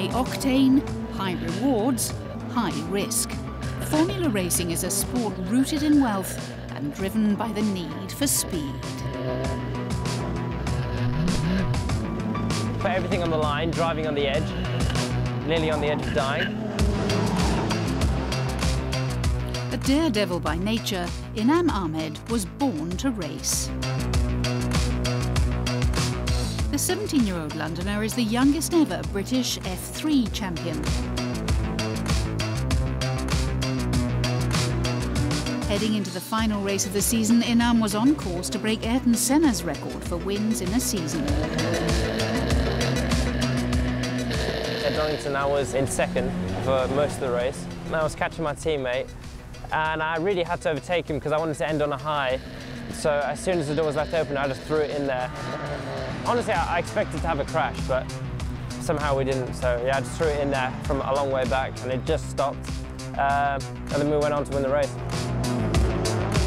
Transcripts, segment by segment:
high octane, high rewards, high risk. Formula racing is a sport rooted in wealth and driven by the need for speed. Put everything on the line, driving on the edge, nearly on the edge of dying. A daredevil by nature, Enaam Ahmed was born to race. The 17-year-old Londoner is the youngest ever British F3 champion. Heading into the final race of the season, Enaam was on course to break Ayrton Senna's record for wins in a season. At Donington, I was in second for most of the race. And I was catching my teammate, and I really had to overtake him because I wanted to end on a high. So as soon as the door was left open, I just threw it in there. Honestly, I expected to have a crash, but somehow we didn't. So yeah, I just threw it in there from a long way back, and it just stopped. And then we went on to win the race.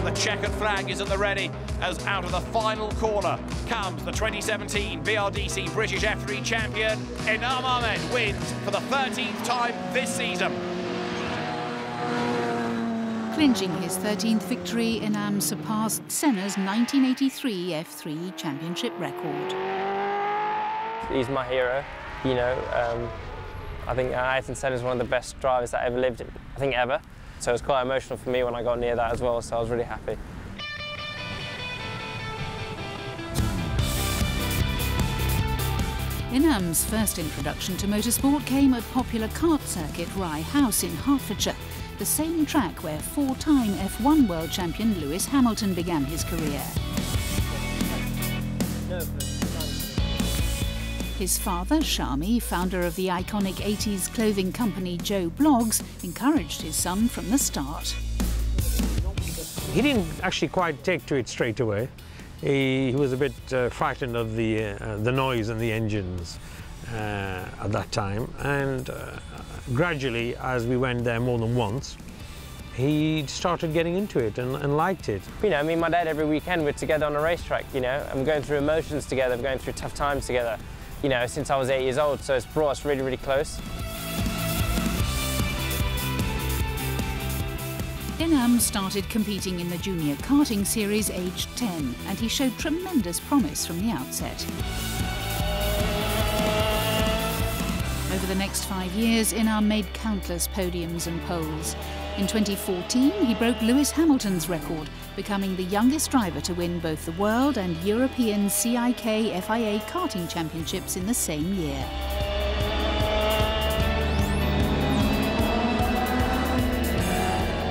The checkered flag is at the ready as out of the final corner comes the 2017 BRDC British F3 champion. Enaam Ahmed wins for the 13th time this season. Clinching his 13th victory, Enaam surpassed Senna's 1983 F3 championship record. He's my hero, you know. I think Ayrton Senna is one of the best drivers that ever lived, I think ever. So it was quite emotional for me when I got near that as well, so I was really happy. Enaam's first introduction to motorsport came at popular kart circuit Rye House in Hertfordshire, the same track where four-time F1 world champion Lewis Hamilton began his career. His father, Shami, founder of the iconic 80s clothing company Joe Bloggs, encouraged his son from the start. He didn't actually quite take to it straight away. He was a bit frightened of the noise and the engines at that time, and gradually, as we went there more than once, he started getting into it and liked it. You know, me and my dad every weekend we're together on a racetrack, you know, and we're going through emotions together, we're going through tough times together, you know, since I was 8 years old, so it's brought us really, really close. Enaam started competing in the junior karting series aged 10, and he showed tremendous promise from the outset. Over the next 5 years, Enaam made countless podiums and poles. In 2014, he broke Lewis Hamilton's record, becoming the youngest driver to win both the World and European CIK FIA karting championships in the same year.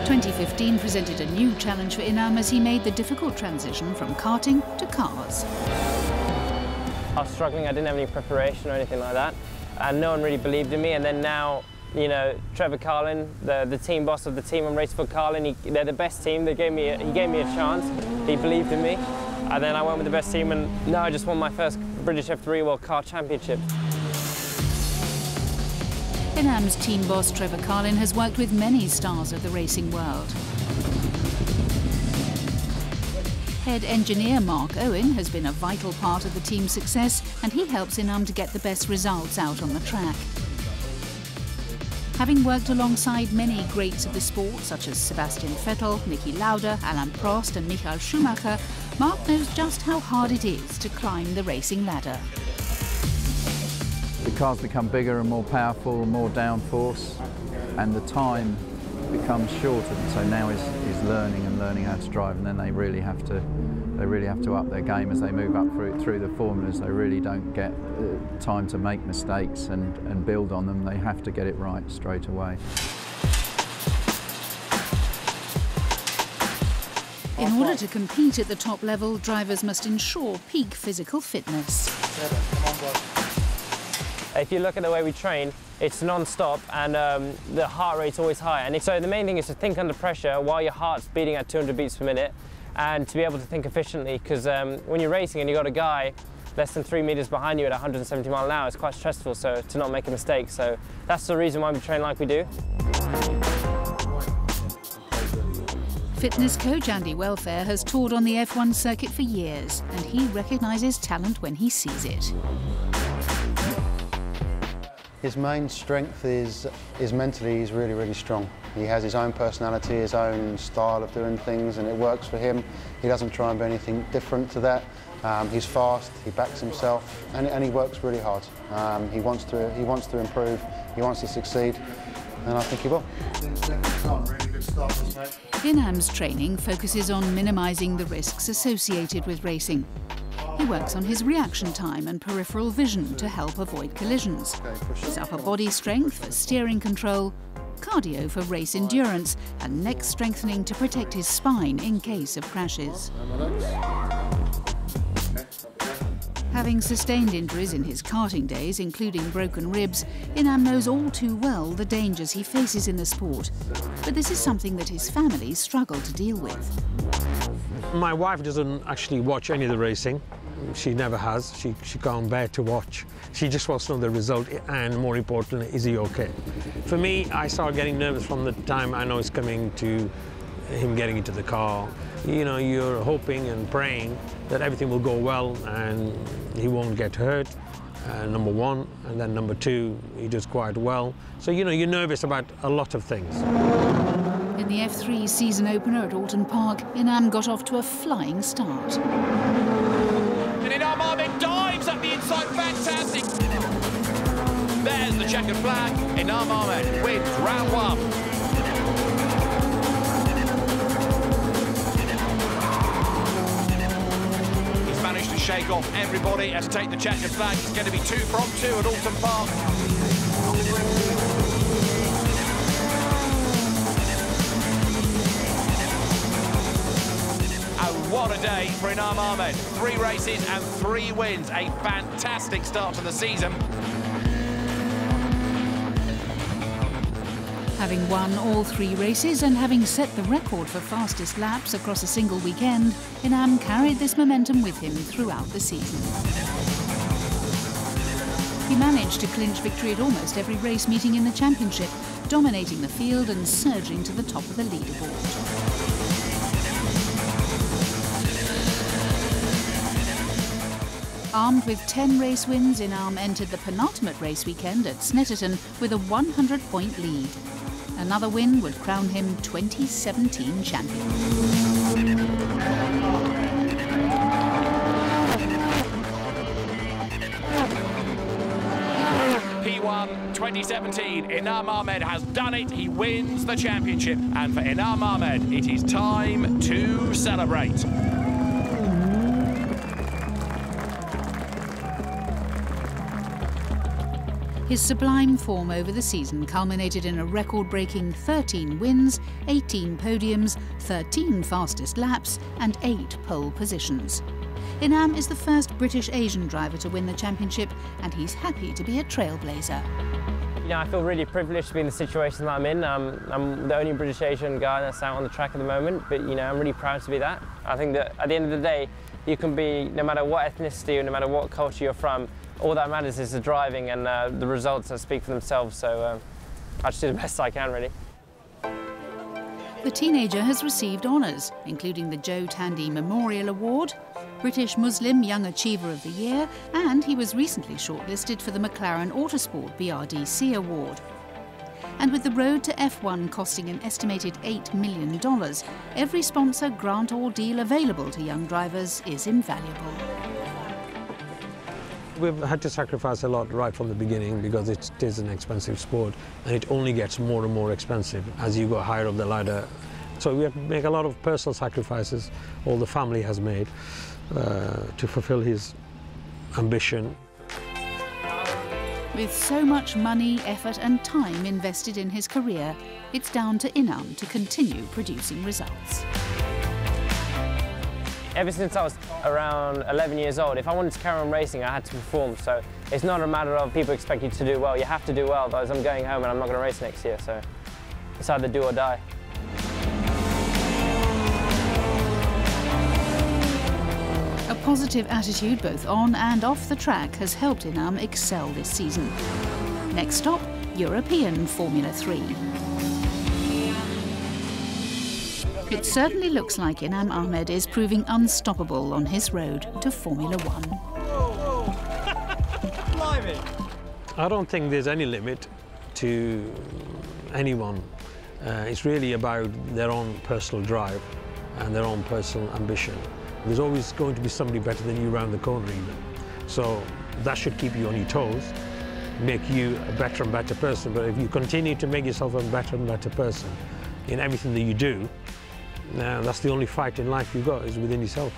Twenty 2015 presented a new challenge for Enaam as he made the difficult transition from karting to cars. I was struggling, I didn't have any preparation or anything like that, and no one really believed in me. And then now, you know, Trevor Carlin, the team boss of the team on Race for Carlin, they're the best team. He gave me a chance. He believed in me, and then I went with the best team, and now I just won my first British F3 World Car Championship. Enaam's team boss Trevor Carlin has worked with many stars of the racing world. Head engineer Mark Owen has been a vital part of the team's success, and he helps Enaam to get the best results out on the track. Having worked alongside many greats of the sport, such as Sebastian Vettel, Niki Lauda, Alain Prost and Michael Schumacher, Mark knows just how hard it is to climb the racing ladder. The cars become bigger and more powerful and more downforce, and the time becomes shorter. So now is learning and learning how to drive, and then they really have to up their game as they move up through the formulas. They really don't get time to make mistakes and build on them. They have to get it right straight away. In order to compete at the top level, drivers must ensure peak physical fitness. If you look at the way we train, it's non-stop, and the heart rate's always high. And so the main thing is to think under pressure while your heart's beating at 200 beats per minute, and to be able to think efficiently, because when you're racing and you've got a guy less than 3 meters behind you at 170 miles an hour, it's quite stressful, so to not make a mistake. So that's the reason why we train like we do. Fitness coach Andy Welfare has toured on the F1 circuit for years, and he recognises talent when he sees it. His main strength is mentally. He's really, really strong. He has his own personality, his own style of doing things, and it works for him. He doesn't try and be anything different to that. He's fast, he backs himself, and he works really hard. He wants to improve, he wants to succeed, and I think he will. Enaam's training focuses on minimising the risks associated with racing. He works on his reaction time and peripheral vision to help avoid collisions. His upper body strength for steering control, cardio for race endurance, and neck strengthening to protect his spine in case of crashes. Having sustained injuries in his karting days, including broken ribs, Enaam knows all too well the dangers he faces in the sport. But this is something that his family struggle to deal with. My wife doesn't actually watch any of the racing. She never has. She can't bear to watch. She just wants to know the result and, more importantly, is he okay? For me, I start getting nervous from the time I know it's coming to him getting into the car. You know, you're hoping and praying that everything will go well and he won't get hurt, number one, and then number two, he does quite well. So, you know, you're nervous about a lot of things. In the F3 season opener at Alton Park, Enaam got off to a flying start. And Enaam Ahmed dives up the inside, fantastic! There's the checkered flag. Enaam Ahmed wins round one. He's managed to shake off everybody and to take the checkered flag. It's going to be 2 from 2 at Alton Park. What a day for Enaam Ahmed. 3 races and 3 wins. A fantastic start to the season. Having won all 3 races and having set the record for fastest laps across a single weekend, Enaam carried this momentum with him throughout the season. He managed to clinch victory at almost every race meeting in the championship, dominating the field and surging to the top of the leaderboard. Armed with 10 race wins, Enaam entered the penultimate race weekend at Snetterton with a 100-point lead. Another win would crown him 2017 champion. P1 2017, Enaam Ahmed has done it. He wins the championship. And for Enaam Ahmed, it is time to celebrate. His sublime form over the season culminated in a record-breaking 13 wins, 18 podiums, 13 fastest laps and 8 pole positions. Enaam is the first British Asian driver to win the championship, and he's happy to be a trailblazer. You know, I feel really privileged to be in the situation that I'm in. I'm the only British Asian guy that's out on the track at the moment, but you know, I'm really proud to be that. I think that at the end of the day, you can be, no matter what ethnicity or no matter what culture you're from, all that matters is the driving and the results that speak for themselves, so I just do the best I can, really. The teenager has received honours, including the Joe Tandy Memorial Award, British Muslim Young Achiever of the Year, and he was recently shortlisted for the McLaren Autosport BRDC Award. And with the road to F1 costing an estimated $8 million, every sponsor, grant or deal available to young drivers is invaluable. We've had to sacrifice a lot right from the beginning because it is an expensive sport and it only gets more and more expensive as you go higher up the ladder. So we have to make a lot of personal sacrifices, all the family has made, to fulfill his ambition. With so much money, effort and time invested in his career, it's down to Enaam to continue producing results. Ever since I was around 11 years old, if I wanted to carry on racing, I had to perform. So it's not a matter of people expect you to do well. You have to do well, otherwise I'm going home and I'm not going to race next year. So it's either do or die. A positive attitude both on and off the track has helped Enaam excel this season. Next stop, European Formula 3. It certainly looks like Enaam Ahmed is proving unstoppable on his road to Formula 1. I don't think there's any limit to anyone. It's really about their own personal drive and their own personal ambition. There's always going to be somebody better than you around the corner even. So that should keep you on your toes, make you a better and better person. But if you continue to make yourself a better and better person in everything that you do, that's the only fight in life you've got, is within yourself.